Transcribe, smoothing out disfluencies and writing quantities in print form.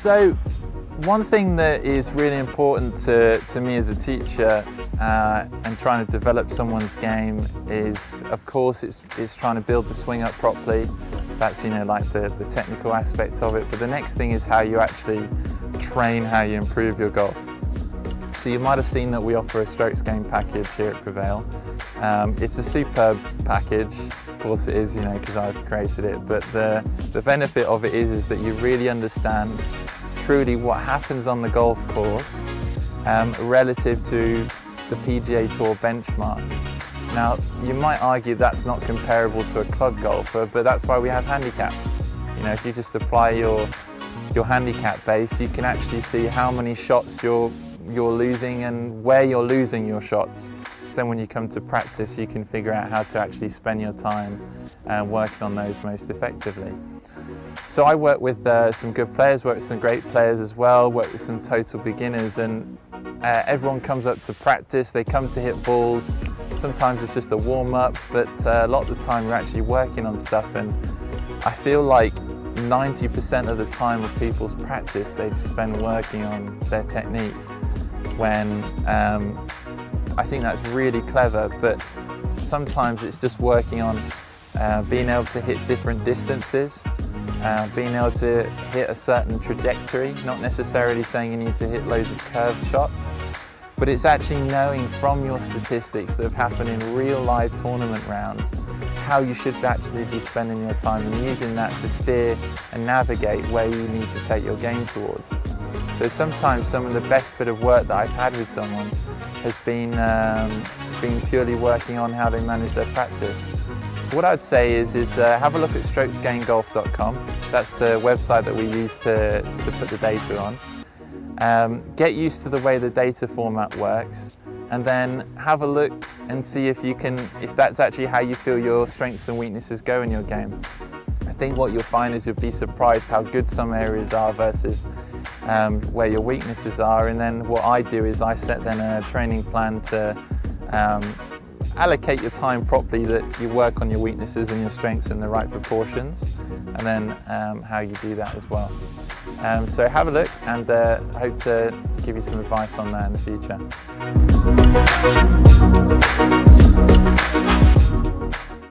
So one thing that is really important to me as a teacher and trying to develop someone's game is, of course, it's trying to build the swing up properly. That's, like the technical aspect of it. But the next thing is how you actually train, how you improve your golf. So you might have seen that we offer a strokes game package here at Prevail. It's a superb package. Of course it is, because I've created it. But the benefit of it is that you really understand truly what happens on the golf course relative to the PGA Tour benchmark. Now, you might argue that's not comparable to a club golfer, but that's why we have handicaps. If you just apply your handicap base, you can actually see how many shots you're losing and where you're losing your shots. So then when you come to practice, you can figure out how to actually spend your time working on those most effectively. So I work with some good players, work with some great players as well, work with some total beginners, and everyone comes up to practice, they come to hit balls. Sometimes it's just a warm-up, but a lot of the time we're actually working on stuff, and I feel like 90% of the time of people's practice they just spend working on their technique, when I think that's really clever, but sometimes it's just working on being able to hit different distances, being able to hit a certain trajectory, not necessarily saying you need to hit loads of curved shots, but it's actually knowing from your statistics that have happened in real live tournament rounds how you should actually be spending your time and using that to steer and navigate where you need to take your game towards. So sometimes some of the best bit of work that I've had with someone has been purely working on how they manage their practice. What I'd say is have a look at strokesgainegolf.com. That's the website that we use to put the data on. Get used to the way the data format works, and then have a look and see if that's actually how you feel your strengths and weaknesses go in your game. I think what you'll find is you'll be surprised how good some areas are versus where your weaknesses are. And then what I do is I set then a training plan to allocate your time properly, that you work on your weaknesses and your strengths in the right proportions, and then how you do that as well. So have a look, and I hope to give you some advice on that in the future.